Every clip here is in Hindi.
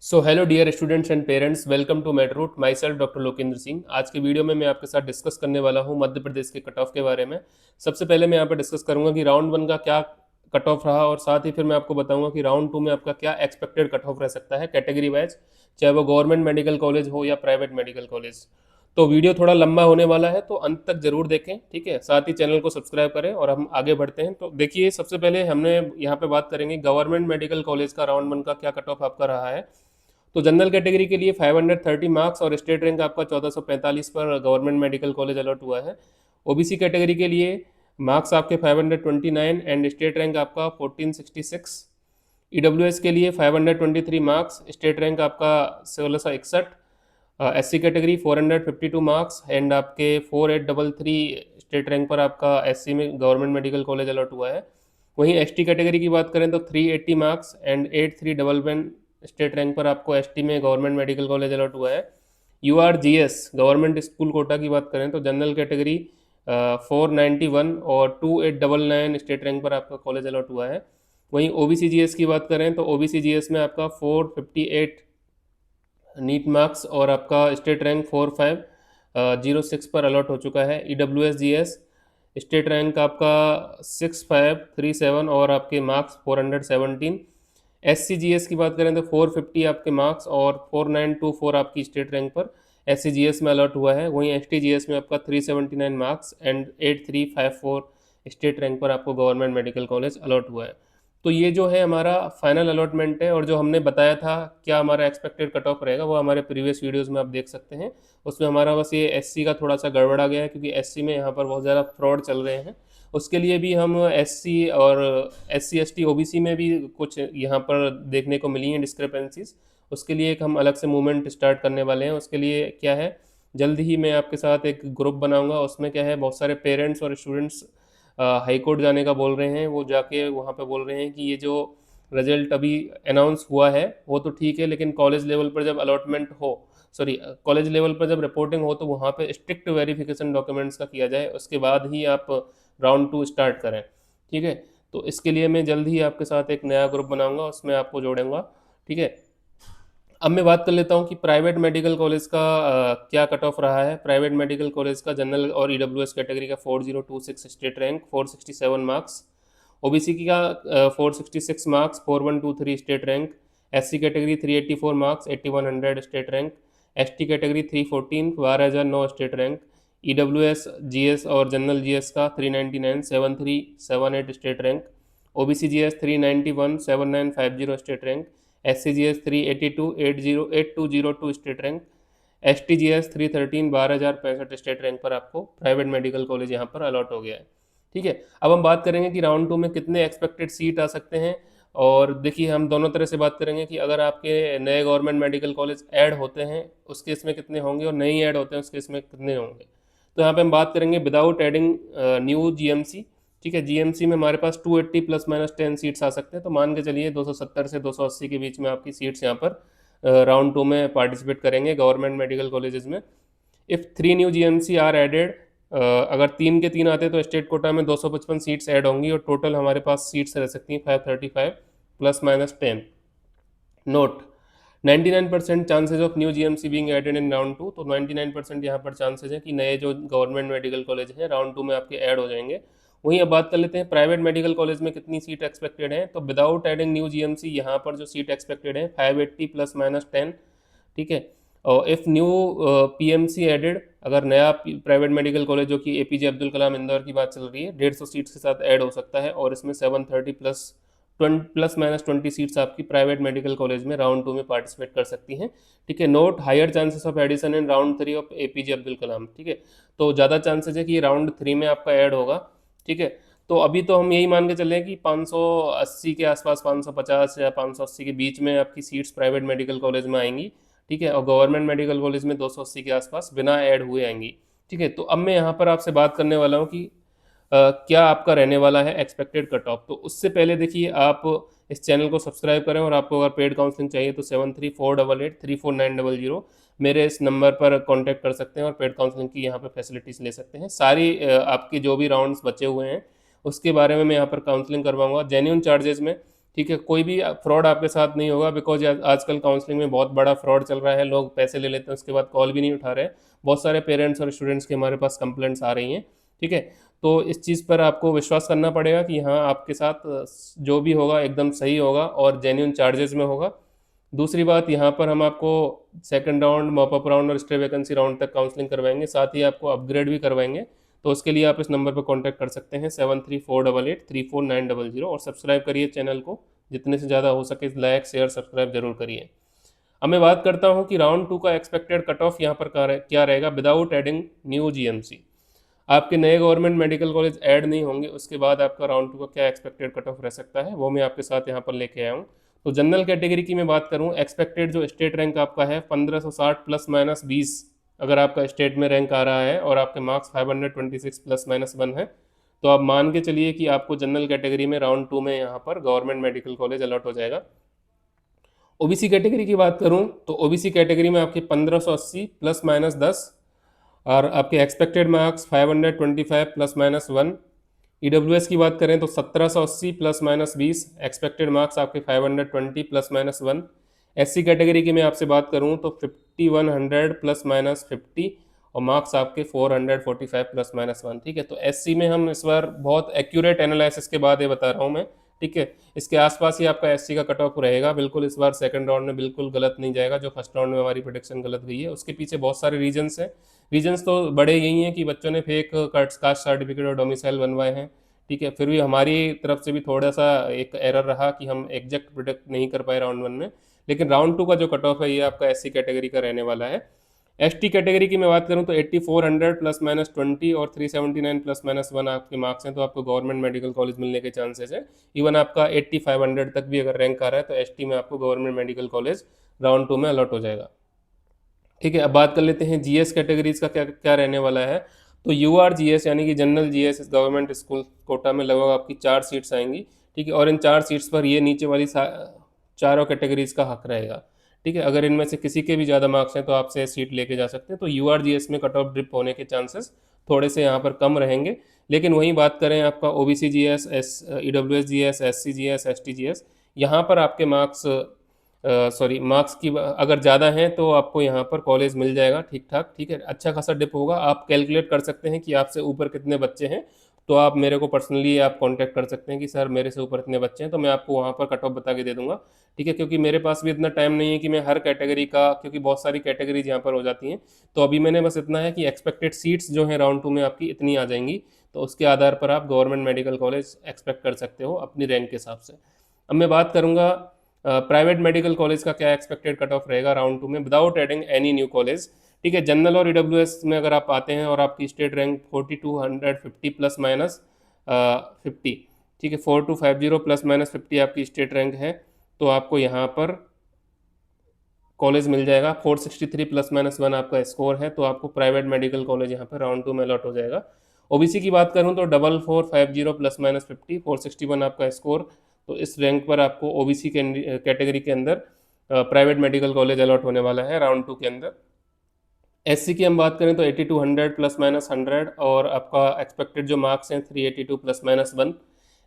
So hello dear students and parents, welcome to med root. Myself doctor Lokendra Singh. आज के वीडियो में मैं आपके साथ डिस्कस करने वाला हूं मध्य प्रदेश के कट ऑफ के बारे में। सबसे पहले मैं यहाँ पर डिस्कस करूंगा कि राउंड वन का क्या कट ऑफ रहा, और साथ ही फिर मैं आपको बताऊंगा कि राउंड टू में आपका क्या एक्सपेक्टेड कट ऑफ रह सकता है कैटेगरी वाइज, चाहे वो गवर्नमेंट मेडिकल कॉलेज हो या प्राइवेट मेडिकल कॉलेज। तो वीडियो थोड़ा लंबा होने वाला है, तो अंत तक जरूर देखें, ठीक है। साथ ही चैनल को सब्सक्राइब करें और हम आगे बढ़ते हैं। तो देखिए, सबसे पहले हमने यहाँ पे बात करेंगे गवर्नमेंट मेडिकल कॉलेज का राउंड वन का क्या कट ऑफ आपका रहा है। तो जनरल कैटेगरी के लिए 530 मार्क्स और स्टेट रैंक आपका 1445 पर गवर्नमेंट मेडिकल कॉलेज अलॉट हुआ है। ओबीसी कैटेगरी के लिए मार्क्स आपके 529 एंड स्टेट रैंक आपका 1466। ईडब्ल्यूएस के लिए 523 मार्क्स, स्टेट रैंक आपका 1661। एससी कैटेगरी 452 मार्क्स एंड आपके 4833 स्टेट रैंक पर आपका एससी में गवर्नमेंट मेडिकल कॉलेज अलॉट हुआ है। वहीं एसटी कैटेगरी की बात करें तो 380 मार्क्स एंड 8311 स्टेट रैंक पर आपको एसटी में गवर्नमेंट मेडिकल कॉलेज अलॉट हुआ है। यूआरजीएस गवर्नमेंट स्कूल कोटा की बात करें तो जनरल कैटेगरी 491 और 2899 स्टेट रैंक पर आपका कॉलेज अलॉट हुआ है। वहीं ओबीसी जीएस की बात करें तो ओबीसी जीएस में आपका 458 नीट मार्क्स और आपका स्टेट रैंक 4506 पर अलॉट हो चुका है। ईडब्ल्यूएस जीएस स्टेट रैंक आपका 6537 और आपके मार्क्स 417। एससी जीएस की बात करें तो 450 आपके मार्क्स और 4924 आपकी स्टेट रैंक पर एससी जीएस में अलॉट हुआ है। वहीं एसटी जीएस में आपका 379 मार्क्स एंड 8354 स्टेट रैंक पर आपको गवर्नमेंट मेडिकल कॉलेज अलॉट हुआ है। तो ये जो है हमारा फाइनल अलॉटमेंट है, और जो हमने बताया था क्या हमारा एक्सपेक्टेड कट ऑफ रहेगा वो हमारे प्रीवियस वीडियोस में आप देख सकते हैं। उसमें हमारा बस ये एससी का थोड़ा सा गड़बड़ा गया है, क्योंकि एससी में यहाँ पर बहुत ज़्यादा फ्रॉड चल रहे हैं। उसके लिए भी हम एससी और एससी एसटी ओबीसी में भी कुछ यहाँ पर देखने को मिली हैं डिस्क्रिपेंसीज। उसके लिए एक हम अलग से मूवमेंट स्टार्ट करने वाले हैं। उसके लिए क्या है, जल्द ही मैं आपके साथ एक ग्रुप बनाऊंगा। उसमें क्या है, बहुत सारे पेरेंट्स और स्टूडेंट्स हाई कोर्ट जाने का बोल रहे हैं। वो जाके वहाँ पे बोल रहे हैं कि ये जो रिजल्ट अभी अनाउंस हुआ है वो तो ठीक है, लेकिन कॉलेज लेवल पर जब अलॉटमेंट हो, सॉरी, कॉलेज लेवल पर जब रिपोर्टिंग हो तो वहाँ पे स्ट्रिक्ट वेरिफिकेशन डॉक्यूमेंट्स का किया जाए, उसके बाद ही आप राउंड टू स्टार्ट करें, ठीक है। तो इसके लिए मैं जल्द ही आपके साथ एक नया ग्रुप बनाऊंगा, उसमें आपको जोड़ूंगा, ठीक है। अब मैं बात कर लेता हूँ कि प्राइवेट मेडिकल कॉलेज का क्या कट ऑफ रहा है। प्राइवेट मेडिकल कॉलेज का जनरल और ईडब्ल्यूएस कैटेगरी का 4026 स्टेट रैंक 467 मार्क्स, ओबीसी की का 466 marks 4123 state rank, SC category 384 marks 8100 state rank, ST category 314 12,009 state rank, EWS GS और जनरल जीएस का 399 7378 state rank, OBC GS 391 7950 state rank, SCGS 382 8202 state rank, STGS 313 12,065 state rank पर आपको प्राइवेट मेडिकल कॉलेज यहाँ पर अलॉट हो गया है, ठीक है। अब हम बात करेंगे कि राउंड टू में कितने एक्सपेक्टेड सीट आ सकते हैं। और देखिए, हम दोनों तरह से बात करेंगे कि अगर आपके नए गवर्नमेंट मेडिकल कॉलेज ऐड होते हैं उस केस में कितने होंगे, और नहीं ऐड होते हैं उस केस में कितने होंगे। तो यहाँ पे हम बात करेंगे विदाउट एडिंग न्यू जीएमसी, ठीक है। जीएमसी में हमारे पास 280 प्लस माइनस 10 सीट्स आ सकते हैं। तो मान के चलिए 270 से 280 के बीच में आपकी सीट्स यहाँ पर राउंड टू में पार्टिसिपेट करेंगे गवर्नमेंट मेडिकल कॉलेजेस में। If 3 new GMC are added, अगर 3 के 3 आते हैं तो स्टेट कोटा में 255 सीट्स ऐड होंगी, और टोटल हमारे पास सीट्स रह सकती हैं 535 plus minus 10। Note, 99% chances of new GMC being added in round two. तो 99% यहाँ पर चांसेज है कि नए जो गवर्नमेंट मेडिकल कॉलेज हैं राउंड टू में आपके ऐड हो जाएंगे। वहीं अब बात कर लेते हैं प्राइवेट मेडिकल कॉलेज में कितनी सीट एक्सपेक्टेड है। तो विदाउट एडिंग न्यू जीएमसी यहाँ पर जो सीट एक्सपेक्टेड है 580 प्लस माइनस 10, ठीक है। और इफ़ न्यू पीएमसी एडेड, अगर नया प्राइवेट मेडिकल कॉलेज जो कि एपीजे अब्दुल कलाम इंदौर की बात चल रही है 150 सीट्स के साथ ऐड हो सकता है, और इसमें 730 प्लस माइनस 20 सीट्स आपकी प्राइवेट मेडिकल कॉलेज में राउंड टू में पार्टिसिपेट कर सकती हैं, ठीक है। Note, higher chances of admission in round three of APJ Abdul Kalam, ठीक है। तो ज़्यादा चांसेस है कि राउंड थ्री में आपका ऐड होगा, ठीक है। तो अभी तो हम यही मान के चले कि 580 के आसपास, 550 या 580 के बीच में आपकी सीट्स प्राइवेट मेडिकल कॉलेज में आएंगी, ठीक है। और गवर्नमेंट मेडिकल कॉलेज में 280 के आसपास बिना ऐड हुए आएंगी, ठीक है। तो अब मैं यहाँ पर आपसे बात करने वाला हूँ कि क्या आपका रहने वाला है एक्सपेक्टेड कट ऑफ। तो उससे पहले देखिए, आप इस चैनल को सब्सक्राइब करें, और आपको अगर पेड काउंसलिंग चाहिए तो 7348834900 मेरे इस नंबर पर कांटेक्ट कर सकते हैं, और पेड काउंसलिंग की यहाँ पर फैसिलिटीज़ ले सकते हैं। सारी आपकी जो भी राउंड्स बचे हुए हैं उसके बारे में मैं यहाँ पर काउंसलिंग करवाऊंगा जेन्यून चार्जेस में। ठीक है, कोई भी फ्रॉड आपके साथ नहीं होगा, बिकॉज आजकल काउंसलिंग में बहुत बड़ा फ्रॉड चल रहा है, लोग पैसे ले लेते हैं उसके बाद कॉल भी नहीं उठा रहे हैं। बहुत सारे पेरेंट्स और स्टूडेंट्स के हमारे पास कंप्लेंट्स आ रही हैं। ठीक है, तो इस चीज़ पर आपको विश्वास करना पड़ेगा कि हाँ आपके साथ जो भी होगा एकदम सही होगा और जेन्यून चार्जेस में होगा। दूसरी बात, यहाँ पर हम आपको सेकंड राउंड, मॉपअप राउंड और स्टे वैकेंसी राउंड तक काउंसलिंग करवाएंगे, साथ ही आपको अपग्रेड भी करवाएंगे। तो उसके लिए आप इस नंबर पर कांटेक्ट कर सकते हैं 7348834900, और सब्सक्राइब करिए चैनल को, जितने से ज़्यादा हो सके लाइक शेयर सब्सक्राइब जरूर करिए। अब मैं बात करता हूँ कि राउंड 2 का एक्सपेक्टेड कट ऑफ यहाँ पर क्या रहेगा विदाउट एडिंग न्यू जीएमसी। आपके नए गवर्नमेंट मेडिकल कॉलेज ऐड नहीं होंगे उसके बाद आपका राउंड 2 का क्या एक्सपेक्टेड कट ऑफ रह सकता है, वो मैं आपके साथ यहाँ पर लेके आया हूँ। तो जनरल कैटेगरी की मैं बात करूँ, एक्सपेक्टेड जो स्टेट रैंक आपका है 1560 प्लस माइनस 20, अगर आपका स्टेट में रैंक आ रहा है और आपके मार्क्स 526 प्लस माइनस 1 है, तो आप मान के चलिए कि आपको जनरल कैटेगरी में राउंड 2 में यहाँ पर गवर्नमेंट मेडिकल कॉलेज अलॉट हो जाएगा। ओबीसी कैटेगरी की बात करूँ तो ओबीसी कैटेगरी में आपकी 1580 प्लस माइनस 10, और आपके expected marks 525 plus minus 1। EWS की बात करें तो 1780 प्लस माइनस 20, एक्सपेक्टेड मार्क्स आपके 520 प्लस माइनस 1। एससी कैटेगरी की मैं आपसे बात करूं तो 5100 प्लस माइनस 50, और मार्क्स आपके 445 प्लस माइनस 1। ठीक है, तो एससी में हम इस बार बहुत एक्यूरेट एनालिसिस के बाद ये बता रहा हूँ मैं। ठीक है, इसके आसपास ही आपका एससी का कट ऑफ रहेगा, बिल्कुल इस बार सेकंड राउंड में बिल्कुल गलत नहीं जाएगा, जो फर्स्ट राउंड में हमारी प्रोडिक्शन गलत गई है। उसके पीछे बहुत सारे रीजंस हैं। रीजंस तो बड़े यही हैं कि बच्चों ने फेक कास्ट सर्टिफिकेट और डोमिसाइल बनवाए हैं। ठीक है, फिर भी हमारी तरफ से भी थोड़ा सा एक एरर रहा कि हम एग्जैक्ट प्रोडिक्ट नहीं कर पाए राउंड 1 में। लेकिन राउंड 2 का जो कट ऑफ है ये आपका एससी कैटेगरी का रहने वाला है। एसटी कैटेगरी की मैं बात करूं तो 8400 प्लस माइनस 20 और 379 प्लस माइनस 1 आपके मार्क्स हैं, तो आपको गवर्नमेंट मेडिकल कॉलेज मिलने के चांसेस है। इवन आपका 8500 तक भी अगर रैंक आ रहा है तो एसटी में आपको गवर्नमेंट मेडिकल कॉलेज राउंड 2 में अलॉट हो जाएगा। ठीक है, अब बात कर लेते हैं जीएस कैटेगरीज का क्या क्या रहने वाला है। तो यूआर जीएस यानी कि general GS government school quota में लगभग आपकी 4 सीट्स आएंगी। ठीक है, और इन 4 सीट्स पर ये नीचे वाली चारों कैटेगरीज का हक रहेगा। ठीक है, अगर इनमें से किसी के भी ज़्यादा मार्क्स हैं तो आपसे सीट लेके जा सकते हैं। तो यूआर जीएस में कट ऑफ ड्रिप होने के चांसेस थोड़े से यहाँ पर कम रहेंगे। लेकिन वहीं बात करें आपका OBC GS, EWS GS, SC GS, ST GS, यहाँ पर आपके मार्क्स मार्क्स की अगर ज़्यादा हैं तो आपको यहाँ पर कॉलेज मिल जाएगा ठीक ठाक। ठीक है, अच्छा खासा डिप होगा, आप कैलकुलेट कर सकते हैं कि आपसे ऊपर कितने बच्चे हैं, तो आप मेरे को पर्सनली आप कांटेक्ट कर सकते हैं कि सर मेरे से ऊपर इतने बच्चे हैं, तो मैं आपको वहाँ पर कट ऑफ बता के दे दूंगा। ठीक है, क्योंकि मेरे पास भी इतना टाइम नहीं है कि मैं हर कैटेगरी का, क्योंकि बहुत सारी कैटेगरीज यहाँ पर हो जाती हैं, तो अभी मैंने बस इतना है कि एक्सपेक्टेड सीट्स जो हैं राउंड 2 में आपकी इतनी आ जाएंगी, तो उसके आधार पर आप गवर्नमेंट मेडिकल कॉलेज एक्सपेक्ट कर सकते हो अपनी रैंक के हिसाब से। अब मैं बात करूंगा प्राइवेट मेडिकल कॉलेज का क्या एक्सपेक्टेड कट ऑफ रहेगा राउंड 2 में without adding any new college. ठीक है, जनरल और ईडब्ल्यूएस में अगर आप आते हैं और आपकी स्टेट रैंक 4250 प्लस माइनस 50, ठीक है 4250 प्लस माइनस 50 आपकी स्टेट रैंक है, तो आपको यहाँ पर कॉलेज मिल जाएगा। 463 प्लस माइनस 1 आपका स्कोर है, तो आपको प्राइवेट मेडिकल कॉलेज यहाँ पर राउंड 2 में अलॉट हो जाएगा। ओबीसी की बात करूँ तो 4450 प्लस माइनस 50, 461 आपका स्कोर, तो इस रैंक पर आपको ओबीसी कैटेगरी के अंदर प्राइवेट मेडिकल कॉलेज अलॉट होने वाला है राउंड 2 के अंदर। एससी की हम बात करें तो 8200 प्लस माइनस 100, और आपका एक्सपेक्टेड जो मार्क्स हैं 382 plus minus 1।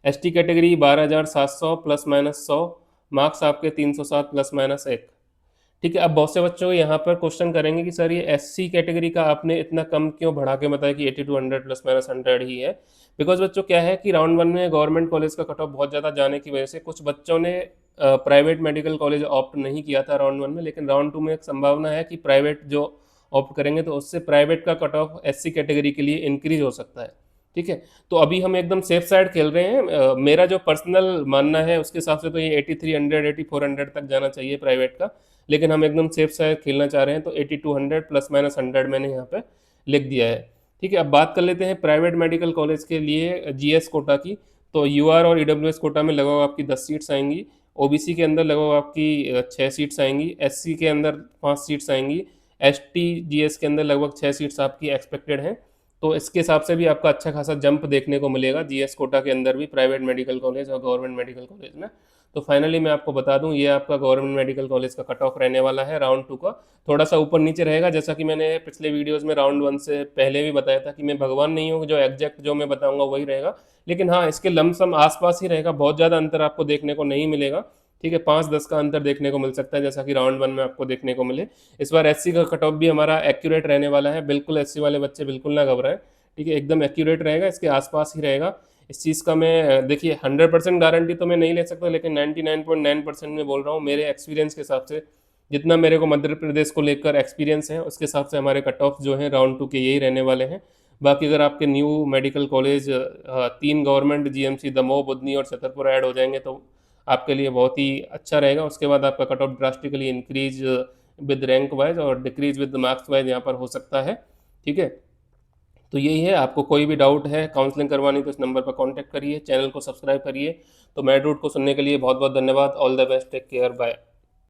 ST category 12700 plus minus 100, marks आपके 307 प्लस माइनस 1। ठीक है, अब बहुत से बच्चों को यहाँ पर क्वेश्चन करेंगे कि सर ये एससी कैटेगरी का आपने इतना कम क्यों बढ़ा के बताया कि 8200 प्लस माइनस 100 ही है। बिकॉज बच्चों क्या है कि राउंड 1 में गवर्नमेंट कॉलेज का कट ऑफ बहुत ज़्यादा जाने की वजह से कुछ बच्चों ने प्राइवेट मेडिकल कॉलेज ऑप्ट नहीं किया था राउंड 1 में, लेकिन राउंड 2 में एक संभावना है कि प्राइवेट जो ऑप्ट करेंगे तो उससे प्राइवेट का कट ऑफ एससी कैटेगरी के लिए इंक्रीज हो सकता है। ठीक है, तो अभी हम एकदम सेफ साइड खेल रहे हैं। मेरा जो पर्सनल मानना है उसके हिसाब से तो ये 8300 8400 तक जाना चाहिए प्राइवेट का, लेकिन हम एकदम सेफ साइड खेलना चाह रहे हैं, तो 8200 प्लस माइनस 100 मैंने यहाँ पे लिख दिया है। ठीक है, अब बात कर लेते हैं प्राइवेट मेडिकल कॉलेज के लिए जीएस कोटा की। तो यूआर और ईडब्ल्यूएस कोटा में लगभग आपकी 10 सीट्स आएंगी, ओबीसी के अंदर लगभग आपकी 6 सीट्स आएंगी, एससी के अंदर 5 सीट्स आएंगी, एसटी जीएस के अंदर लगभग 6 सीट्स आपकी एक्सपेक्टेड हैं। तो इसके हिसाब से भी आपका अच्छा खासा जंप देखने को मिलेगा जीएस कोटा के अंदर भी प्राइवेट मेडिकल कॉलेज और गवर्नमेंट मेडिकल कॉलेज में। तो फाइनली मैं आपको बता दूं, ये आपका गवर्नमेंट मेडिकल कॉलेज का कट ऑफ रहने वाला है राउंड 2 का। थोड़ा सा ऊपर नीचे रहेगा, जैसा कि मैंने पिछले वीडियोस में राउंड 1 से पहले भी बताया था कि मैं भगवान नहीं हूँ, जो एग्जैक्ट जो मैं बताऊंगा वही रहेगा। लेकिन हाँ, इसके लमसम आसपास ही रहेगा, बहुत ज़्यादा अंतर आपको देखने को नहीं मिलेगा। ठीक है, 5-10 का अंतर देखने को मिल सकता है, जैसा कि राउंड 1 में आपको देखने को मिले। इस बार एससी का कट ऑफ भी हमारा एक्यूरेट रहने वाला है, बिल्कुल एससी वाले बच्चे बिल्कुल ना घबराएं। ठीक है, एकदम एक्यूरेट रहेगा, इसके आसपास ही रहेगा। इस चीज़ का मैं देखिए 100% गारंटी तो मैं नहीं ले सकता, लेकिन 99.9% में बोल रहा हूँ मेरे एक्सपीरियंस के हिसाब से। जितना मेरे को मध्य प्रदेश को लेकर एक्सपीरियंस है, उसके हिसाब से हमारे कट ऑफ जो है राउंड 2 के यही रहने वाले हैं। बाकी अगर आपके new medical college 3 government GMC Damoh, Budhni और छतरपुर ऐड हो जाएंगे तो आपके लिए बहुत ही अच्छा रहेगा। उसके बाद आपका cut off drastically increase with rank wise और डिक्रीज विद मार्क्स वाइज यहाँ पर हो सकता है। ठीक है, तो यही है। आपको कोई भी डाउट है, काउंसलिंग करवानी, तो इस नंबर पर कांटेक्ट करिए, चैनल को सब्सक्राइब करिए। तो मैड रूट को सुनने के लिए बहुत बहुत धन्यवाद। All the best, take care, bye.